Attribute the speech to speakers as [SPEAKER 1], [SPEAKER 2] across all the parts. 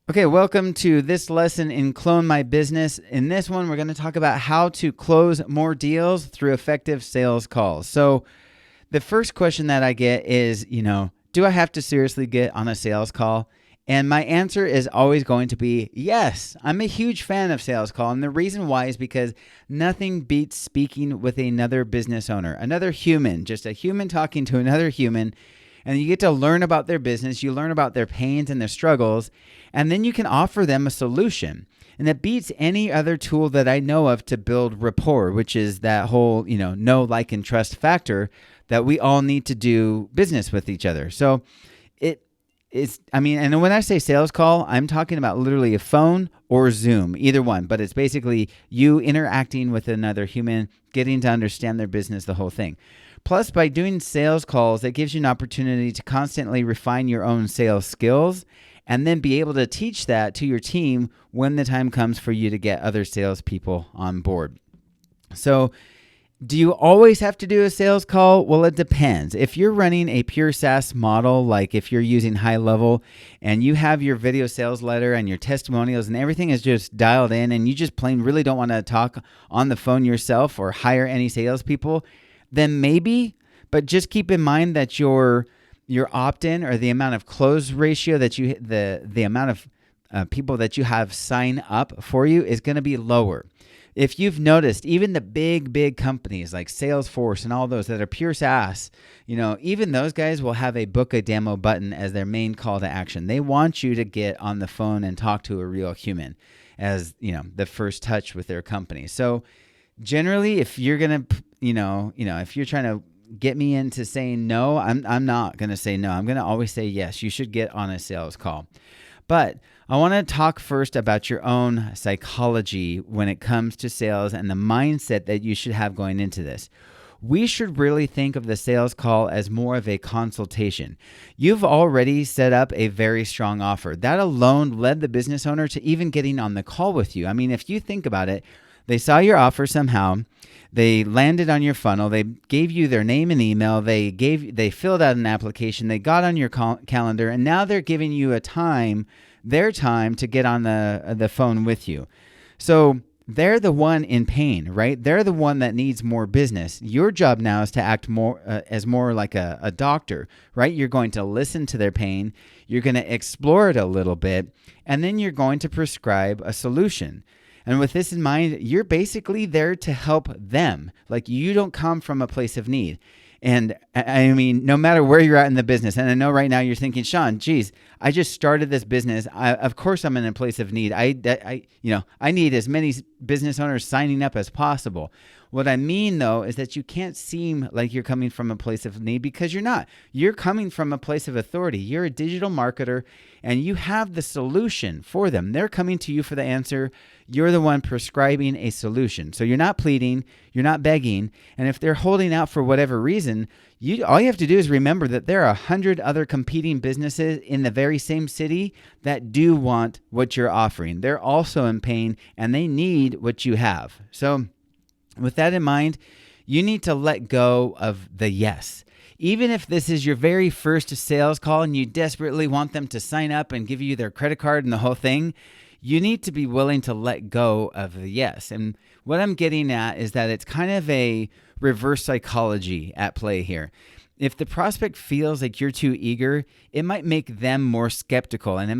[SPEAKER 1] Okay, welcome to this lesson in Clone My Business. In this one, we're going to talk about how to close more deals through effective sales calls. So the first question that I get is, do I have to seriously get on a sales call? And my answer is always going to be yes. I'm a huge fan of sales call. And the reason why is because nothing beats speaking with another business owner, another human, just a human talking to another human. And you get to learn about their business, you learn about their pains and their struggles, and then you can offer them a solution. And that beats any other tool that I know of to build rapport, which is that whole, know, like, and trust factor that we all need to do business with each other. So and when I say sales call, I'm talking about literally a phone or Zoom, either one. But it's basically you interacting with another human, getting to understand their business, the whole thing. Plus, by doing sales calls, it gives you an opportunity to constantly refine your own sales skills and then be able to teach that to your team when the time comes for you to get other salespeople on board. So, do you always have to do a sales call? Well, it depends. If you're running a pure SaaS model, like if you're using HighLevel and you have your video sales letter and your testimonials and everything is just dialed in and you just plain really don't want to talk on the phone yourself or hire any salespeople, then maybe, but just keep in mind that your opt-in or the amount of close ratio that the amount of people that you have sign up for you is going to be lower. If you've noticed, even the big companies like Salesforce and all those that are pure SaaS, even those guys will have a book a demo button as their main call to action. They want you to get on the phone and talk to a real human as, the first touch with their company. So generally, if you're going to, if you're trying to get me into saying no, I'm not going to say no. I'm going to always say yes. You should get on a sales call. But I want to talk first about your own psychology when it comes to sales and the mindset that you should have going into this. We should really think of the sales call as more of a consultation. You've already set up a very strong offer. That alone led the business owner to even getting on the call with you. I mean, if you think about it, they saw your offer somehow. They landed on your funnel. They gave you their name and email. They filled out an application. They got on your calendar, and now they're giving you their time to get on the phone with you. So they're the one in pain, right? They're the one that needs more business. Your job now is to act more as more like a doctor, right? You're going to listen to their pain. You're going to explore it a little bit, and then you're going to prescribe a solution. And with this in mind, you're basically there to help them. Like, you don't come from a place of need. And I mean, no matter where you're at in the business, and I know right now you're thinking, Sean, geez, I just started this business. Of course I'm in a place of need. I need as many business owners signing up as possible. What I mean, though, is that you can't seem like you're coming from a place of need, because you're not. You're coming from a place of authority. You're a digital marketer, and you have the solution for them. They're coming to you for the answer. You're the one prescribing a solution. So you're not pleading, you're not begging, and if they're holding out for whatever reason, all you have to do is remember that there are 100 other competing businesses in the very same city that do want what you're offering. They're also in pain, and they need what you have. So with that in mind, you need to let go of the yes. Even if this is your very first sales call and you desperately want them to sign up and give you their credit card and the whole thing, you need to be willing to let go of the yes. And what I'm getting at is that it's kind of a reverse psychology at play here. If the prospect feels like you're too eager, it might make them more skeptical, and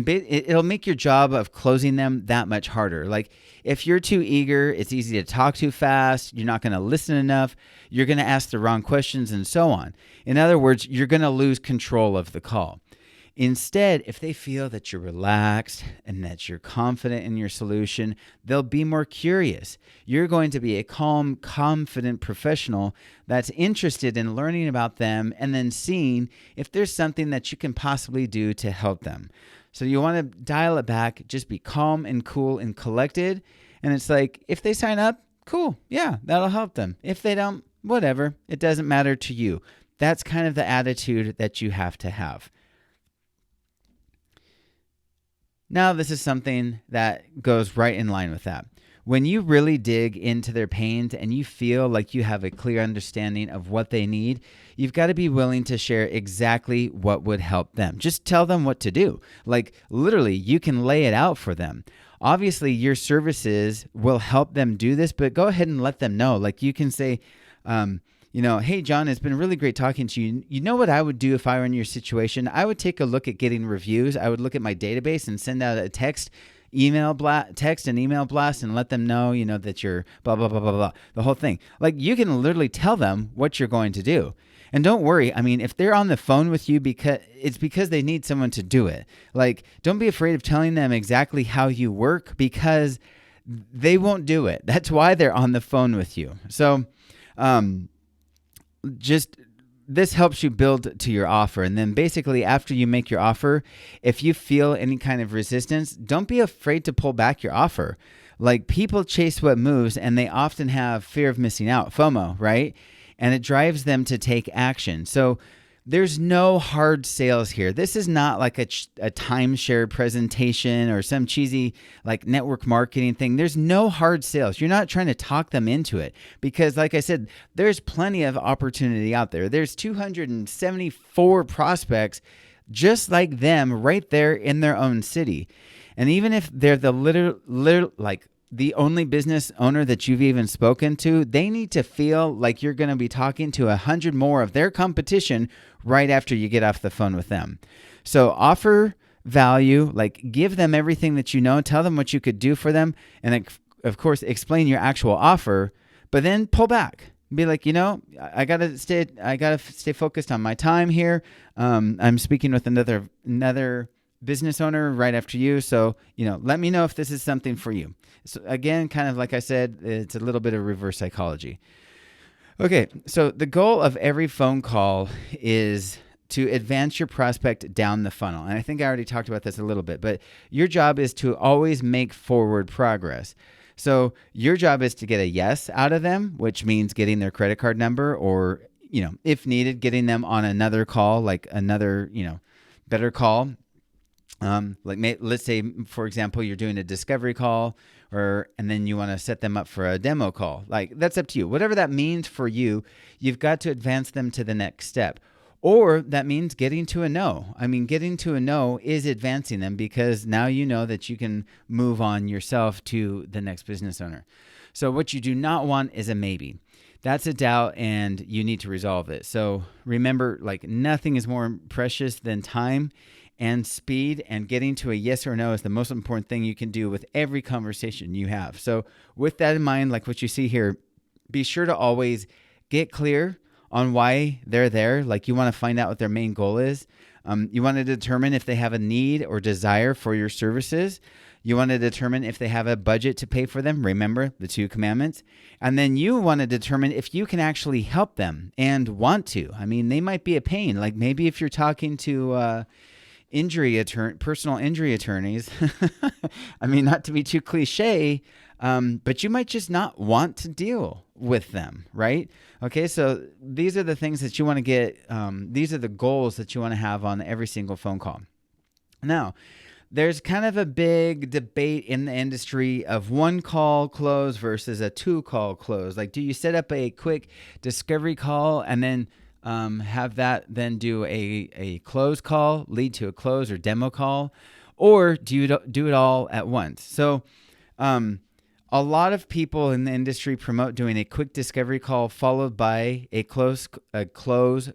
[SPEAKER 1] it'll make your job of closing them that much harder. Like, if you're too eager, it's easy to talk too fast. You're not going to listen enough. You're going to ask the wrong questions, and so on. In other words, you're going to lose control of the call. Instead, if they feel that you're relaxed and that you're confident in your solution, they'll be more curious. You're going to be a calm, confident professional that's interested in learning about them and then seeing if there's something that you can possibly do to help them. So you want to dial it back, just be calm and cool and collected. And it's like, if they sign up, cool, yeah, that'll help them. If they don't, whatever, it doesn't matter to you. That's kind of the attitude that you have to have. Now, this is something that goes right in line with that. When you really dig into their pains and you feel like you have a clear understanding of what they need, you've got to be willing to share exactly what would help them. Just tell them what to do. Like literally, you can lay it out for them. Obviously, your services will help them do this, but go ahead and let them know. Like you can say, hey, John, it's been really great talking to you. You know what I would do if I were in your situation? I would take a look at getting reviews. I would look at my database and send out a text and email blast and let them know, that you're blah, blah, blah, blah, blah, the whole thing. Like you can literally tell them what you're going to do. And don't worry. I mean, if they're on the phone with you, because they need someone to do it. Like, don't be afraid of telling them exactly how you work because they won't do it. That's why they're on the phone with you. So, this helps you build to your offer. And then basically after you make your offer, if you feel any kind of resistance, don't be afraid to pull back your offer. Like people chase what moves and they often have fear of missing out, FOMO, right? And it drives them to take action. So there's no hard sales here. This is not like a timeshare presentation or some cheesy like network marketing thing. There's no hard sales. You're not trying to talk them into it because like I said, there's plenty of opportunity out there. There's 274 prospects just like them right there in their own city. And even if they're the only business owner that you've even spoken to, they need to feel like you're going to be talking to 100 more of their competition right after you get off the phone with them. So offer value, like give them everything that you know, tell them what you could do for them, and of course, explain your actual offer, but then pull back. Be like, I gotta stay focused on my time here. I'm speaking with another business owner right after you. So, let me know if this is something for you. So again, kind of like I said, it's a little bit of reverse psychology. Okay. So the goal of every phone call is to advance your prospect down the funnel. And I think I already talked about this a little bit, but your job is to always make forward progress. So your job is to get a yes out of them, which means getting their credit card number or, if needed, getting them on another call, like another, better call. Let's say, for example, you're doing a discovery call and then you want to set them up for a demo call. Like that's up to you. Whatever that means for you, you've got to advance them to the next step. Or that means getting to a no. I mean, getting to a no is advancing them because now you know that you can move on yourself to the next business owner. So what you do not want is a maybe. That's a doubt and you need to resolve it. So remember, like nothing is more precious than time and speed, and getting to a yes or no is the most important thing you can do with every conversation you have. So with that in mind, like what you see here, be sure to always get clear on why they're there. Like you want to find out what their main goal is. You want to determine if they have a need or desire for your services. You want to determine if they have a budget to pay for them. Remember the 2 commandments. And then you want to determine if you can actually help them and want to. I mean, they might be a pain. Like maybe if you're talking to personal injury attorneys, I mean, not to be too cliche, but you might just not want to deal with them, right? Okay, so these are the things that you want to get. These are the goals that you want to have on every single phone call. Now, there's kind of a big debate in the industry of 1 call close versus a 2 call close. Like, do you set up a quick discovery call and then have that then do a close call, lead to a close or demo call, or do you do it all at once? So a lot of people in the industry promote doing a quick discovery call followed by a close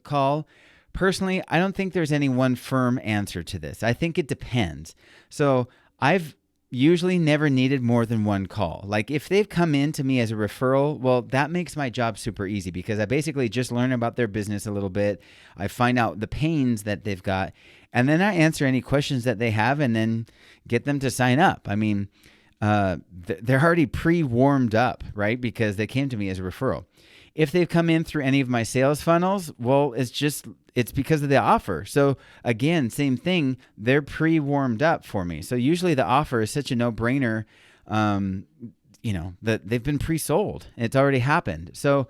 [SPEAKER 1] call. Personally, I don't think there's any one firm answer to this. I think it depends. So I've usually never needed more than 1 call. Like if they've come in to me as a referral, well, that makes my job super easy because I basically just learn about their business a little bit. I find out the pains that they've got, and then I answer any questions that they have and then get them to sign up. I mean, they're already pre-warmed up, right? Because they came to me as a referral. If they've come in through any of my sales funnels, well, it's because of the offer. So again, same thing, they're pre-warmed up for me. So usually the offer is such a no-brainer, that they've been pre-sold. It's already happened. So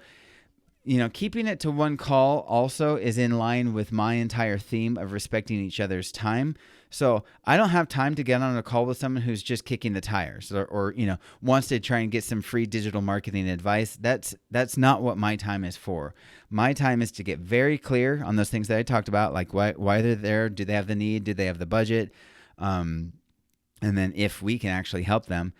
[SPEAKER 1] Keeping it to one call also is in line with my entire theme of respecting each other's time. So I don't have time to get on a call with someone who's just kicking the tires or wants to try and get some free digital marketing advice. That's not what my time is for. My time is to get very clear on those things that I talked about, like why they're there. Do they have the need? Do they have the budget? And then if we can actually help them.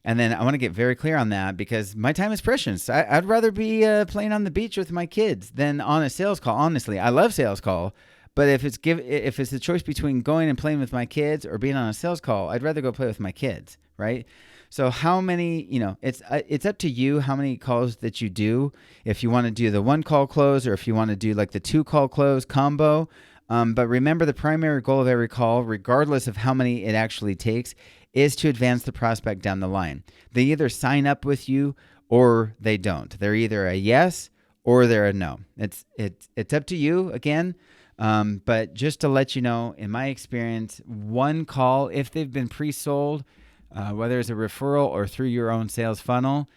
[SPEAKER 1] And then I want to get very clear on that because my time is precious. I'd rather be playing on the beach with my kids than on a sales call. Honestly, I love sales call, but if it's the choice between going and playing with my kids or being on a sales call, I'd rather go play with my kids, right? So how many, it's up to you how many calls that you do. If you want to do the one call close or if you want to do like the 2 call close combo. But remember, the primary goal of every call, regardless of how many it actually takes, is to advance the prospect down the line. They either sign up with you or they don't. They're either a yes or they're a no. It's up to you again. But just to let you know, in my experience, one call, if they've been pre-sold, whether it's a referral or through your own sales funnel,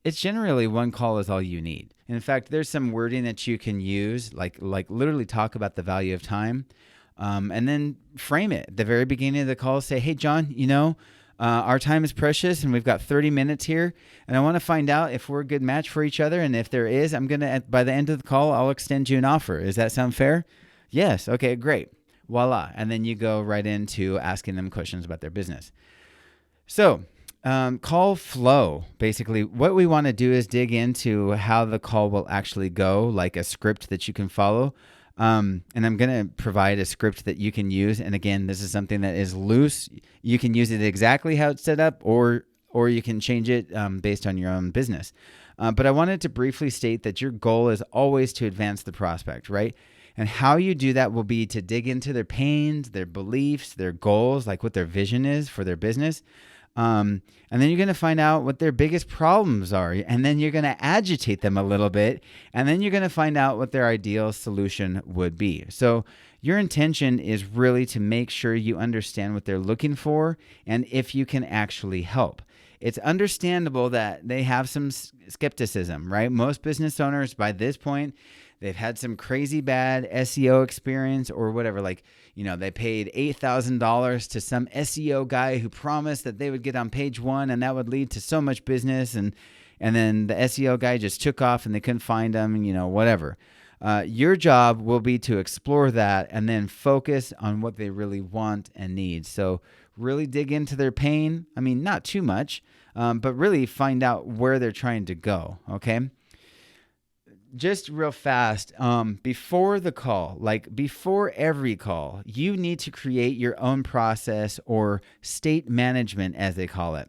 [SPEAKER 1] it's generally one call is all you need. In fact, there's some wording that you can use, like literally talk about the value of time. And then frame it at the very beginning of the call. Say, hey, John, our time is precious and we've got 30 minutes here. And I want to find out if we're a good match for each other. And if there is, I'm going to, by the end of the call, I'll extend you an offer. Does that sound fair? Yes. Okay, great. Voila. And then you go right into asking them questions about their business. So call flow. Basically, what we want to do is dig into how the call will actually go, like a script that you can follow. And I'm going to provide a script that you can use. And again, this is something that is loose. You can use it exactly how it's set up, or you can change it based on your own business. But I wanted to briefly state that your goal is always to advance the prospect, right? And how you do that will be to dig into their pains, their beliefs, their goals, like what their vision is for their business. And then you're going to find out what their biggest problems are. And then you're going to agitate them a little bit. And then you're going to find out what their ideal solution would be. So your intention is really to make sure you understand what they're looking for and if you can actually help. It's understandable that they have some skepticism, right? Most business owners by this point, they've had some crazy bad SEO experience or whatever. Like, they paid $8,000 to some SEO guy who promised that they would get on page 1 and that would lead to so much business. And then the SEO guy just took off and they couldn't find him, whatever. Your job will be to explore that and then focus on what they really want and need. So really dig into their pain. I mean, not too much, but really find out where they're trying to go. Okay. Just real fast, before the call, like before every call, you need to create your own process or state management, as they call it.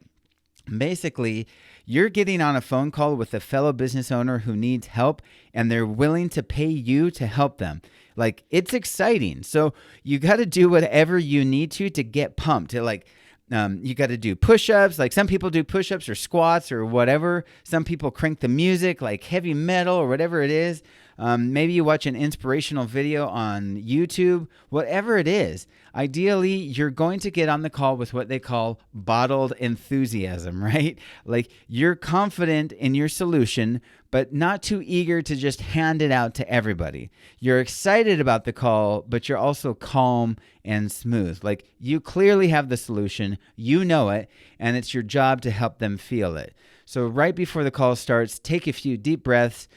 [SPEAKER 1] Basically, you're getting on a phone call with a fellow business owner who needs help and they're willing to pay you to help them. Like, it's exciting. So you got to do whatever you need to get pumped. You got to do push-ups. Like some people do push-ups or squats or whatever. Some people crank the music like heavy metal or whatever it is. Maybe you watch an inspirational video on YouTube, whatever it is. Ideally, you're going to get on the call with what they call bottled enthusiasm, right? Like you're confident in your solution, but not too eager to just hand it out to everybody. You're excited about the call, but you're also calm and smooth. Like you clearly have the solution, you know it, and it's your job to help them feel it. So right before the call starts, take a few deep breaths.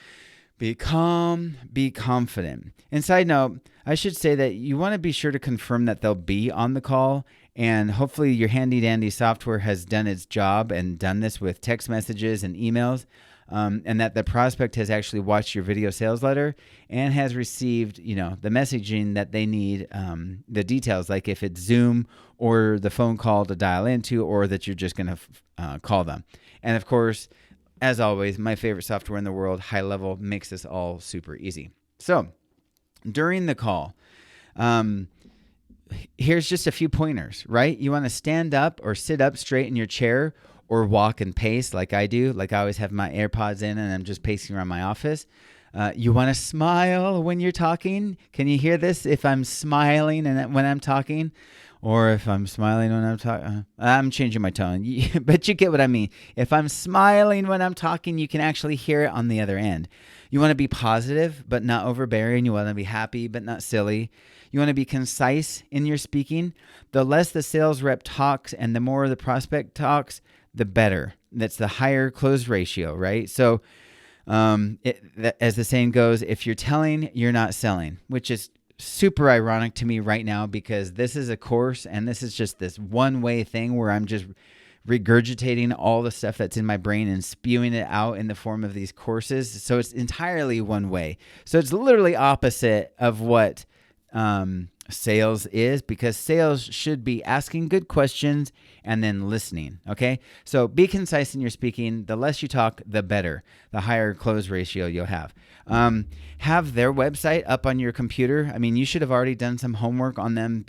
[SPEAKER 1] Be calm, be confident. And side note, I should say that you want to be sure to confirm that they'll be on the call, and hopefully your handy dandy software has done its job and done this with text messages and emails, and that the prospect has actually watched your video sales letter and has received, the messaging that they need, the details, like if it's Zoom or the phone call to dial into, or that you're just going to call them. And of course, as always, my favorite software in the world, HighLevel, makes this all super easy. So during the call, here's just a few pointers, right? You want to stand up or sit up straight in your chair or walk and pace like I do. Like I always have my AirPods in and I'm just pacing around my office. You want to smile when you're talking. Can you hear this? If I'm smiling and when I'm talking, or if I'm smiling when I'm talking, I'm changing my tone, but you get what I mean. If I'm smiling when I'm talking, you can actually hear it on the other end. You want to be positive, but not overbearing. You want to be happy, but not silly. You want to be concise in your speaking. The less the sales rep talks and the more the prospect talks, the better. That's the higher close ratio, right? So as the saying goes, if you're telling, you're not selling, which is super ironic to me right now because this is a course and this is just this one-way thing where I'm just regurgitating all the stuff that's in my brain and spewing it out in the form of these courses. So it's entirely one way. So it's literally opposite of what sales is, because sales should be asking good questions and then listening. Okay. So be concise in your speaking. The less you talk, the better, the higher close ratio you'll have. Have their website up on your computer. I mean, you should have already done some homework on them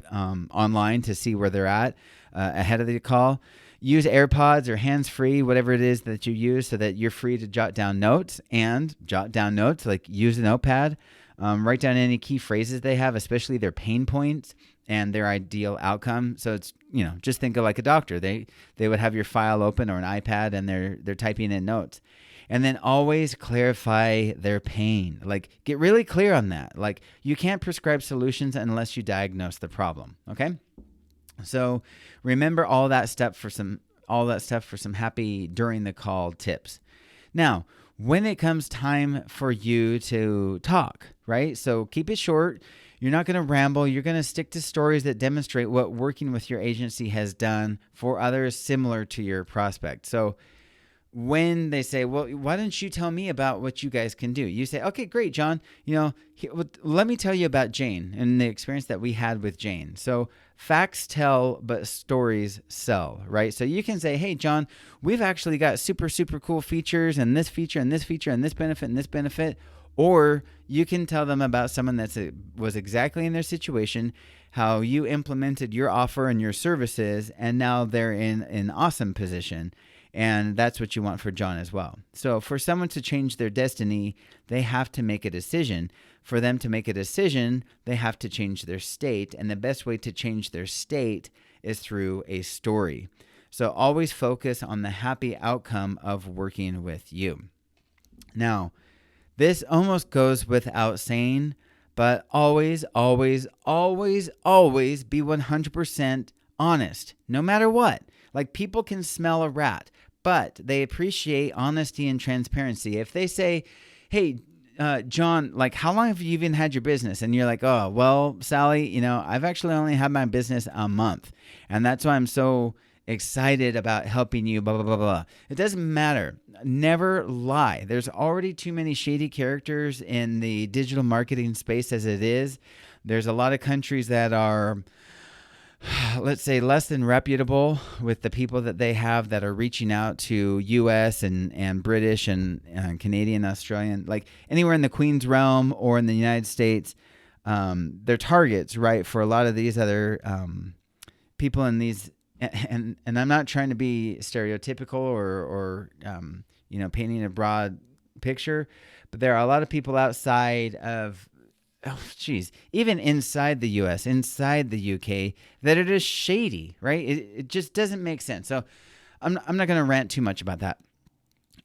[SPEAKER 1] online to see where they're at ahead of the call. Use AirPods or hands-free, whatever it is that you use, so that you're free to jot down notes, like use a notepad. Write down any key phrases they have, especially their pain points and their ideal outcome. So it's, just think of like a doctor. They would have your file open or an iPad and they're typing in notes. And then always clarify their pain. Like, get really clear on that. Like, you can't prescribe solutions unless you diagnose the problem. Okay? So remember all that stuff for some happy during the call tips. Now, when it comes time for you to talk, right? So keep it short. You're not going to ramble. You're going to stick to stories that demonstrate what working with your agency has done for others similar to your prospect. So when they say, well, why don't you tell me about what you guys can do? You say, okay, great, John. Let me tell you about Jane and the experience that we had with Jane. So facts tell, but stories sell, right? So you can say, hey, John, we've actually got super, super cool features and this feature and this feature and this benefit and this benefit. Or you can tell them about someone that was exactly in their situation, how you implemented your offer and your services, and now they're in an awesome position. And that's what you want for John as well. So for someone to change their destiny, they have to make a decision. For them to make a decision, they have to change their state. And the best way to change their state is through a story. So always focus on the happy outcome of working with you. Now, this almost goes without saying, but always, always, always, always be 100% honest, no matter what. Like, people can smell a rat, but they appreciate honesty and transparency. If they say, hey, John, like, how long have you even had your business? And you're like, oh, well, Sally, I've actually only had my business a month. And that's why I'm so excited about helping you, blah, blah, blah, blah. It doesn't matter. Never lie. There's already too many shady characters in the digital marketing space as it is. There's a lot of countries that are, let's say, less than reputable with the people that they have that are reaching out to U.S. and British and Canadian, Australian, like anywhere in the Queen's realm or in the United States. They're targets, right, for a lot of these other people in these. And I'm not trying to be stereotypical or painting a broad picture, but there are a lot of people outside of, even inside the U.S., inside the U.K., that are just shady, right? It just doesn't make sense. So I'm not going to rant too much about that.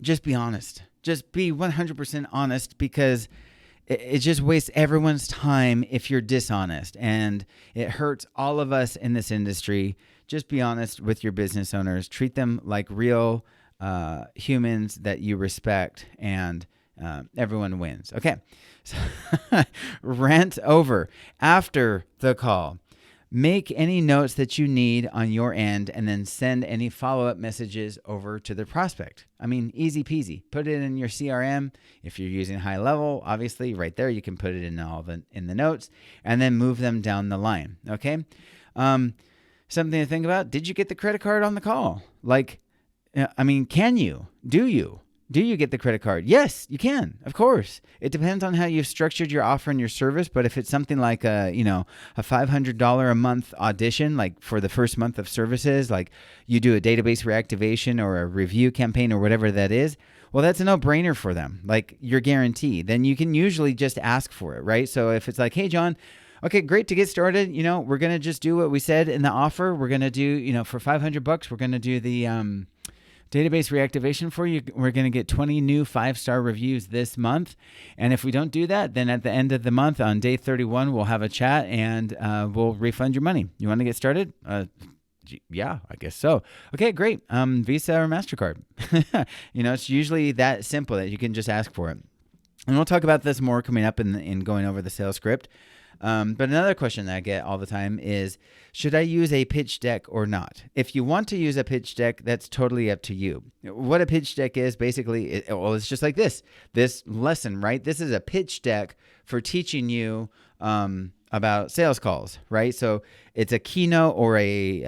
[SPEAKER 1] Just be honest. Just be 100% honest, because it just wastes everyone's time if you're dishonest, and it hurts all of us in this industry. Just be honest with your business owners. Treat them like real humans that you respect, and everyone wins. Okay. So rant over. After the call, make any notes that you need on your end, and then send any follow-up messages over to the prospect. I mean, easy peasy. Put it in your CRM. If you're using HighLevel, obviously right there, you can put it in the notes, and then move them down the line. Okay. Something to think about. Did you get the credit card on the call? Can you? Do you? Do you get the credit card? Yes, you can. Of course. It depends on how you've structured your offer and your service. But if it's something like a $500 a month audition, like for the first month of services, like you do a database reactivation or a review campaign or whatever that is, well, that's a no-brainer for them. Like, you're guaranteed. Then you can usually just ask for it, right? So if it's like, hey, John, okay, great to get started. We're going to just do what we said in the offer. We're going to do, for $500, we're going to do database reactivation for you. We're going to get 20 new 5-star reviews this month. And if we don't do that, then at the end of the month on day 31, we'll have a chat and we'll refund your money. You want to get started? Yeah, I guess so. Okay, great. Visa or MasterCard. It's usually that simple that you can just ask for it. And we'll talk about this more coming up in going over the sales script. But another question that I get all the time is, should I use a pitch deck or not? If you want to use a pitch deck, that's totally up to you. What a pitch deck is, basically, it's just like this lesson, right? This is a pitch deck for teaching you about sales calls, right? So it's a keynote or a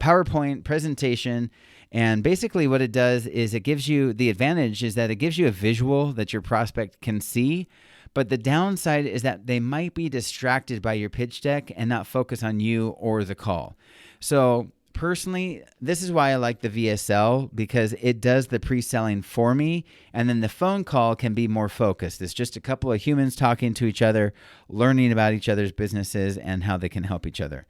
[SPEAKER 1] PowerPoint presentation. And basically what it does is it gives you, the advantage is that it gives you a visual that your prospect can see. But the downside is that they might be distracted by your pitch deck and not focus on you or the call. So personally, this is why I like the VSL, because it does the pre-selling for me. And then the phone call can be more focused. It's just a couple of humans talking to each other, learning about each other's businesses and how they can help each other,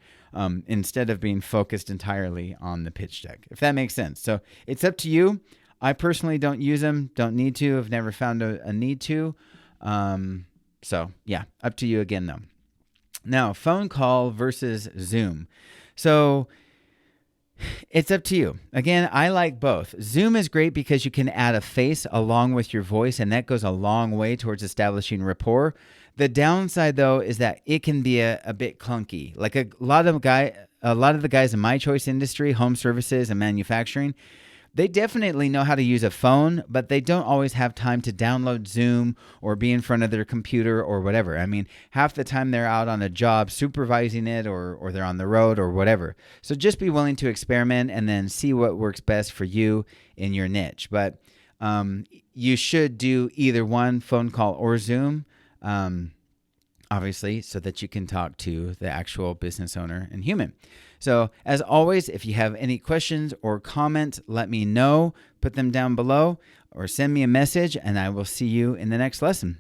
[SPEAKER 1] instead of being focused entirely on the pitch deck, if that makes sense. So it's up to you. I personally don't use them, don't need to. I've never found a need to. So yeah, up to you again though. Now, phone call versus Zoom. So it's up to you. Again, I like both. Zoom is great because you can add a face along with your voice, and that goes a long way towards establishing rapport. The downside though is that it can be a bit clunky. Like a lot of the guys in my choice industry, home services and manufacturing, they definitely know how to use a phone, but they don't always have time to download Zoom or be in front of their computer or whatever. I mean, half the time they're out on a job supervising it or they're on the road or whatever. So just be willing to experiment and then see what works best for you in your niche. But you should do either one, phone call or Zoom, obviously, so that you can talk to the actual business owner and human. So as always, if you have any questions or comments, let me know. Put them down below or send me a message, and I will see you in the next lesson.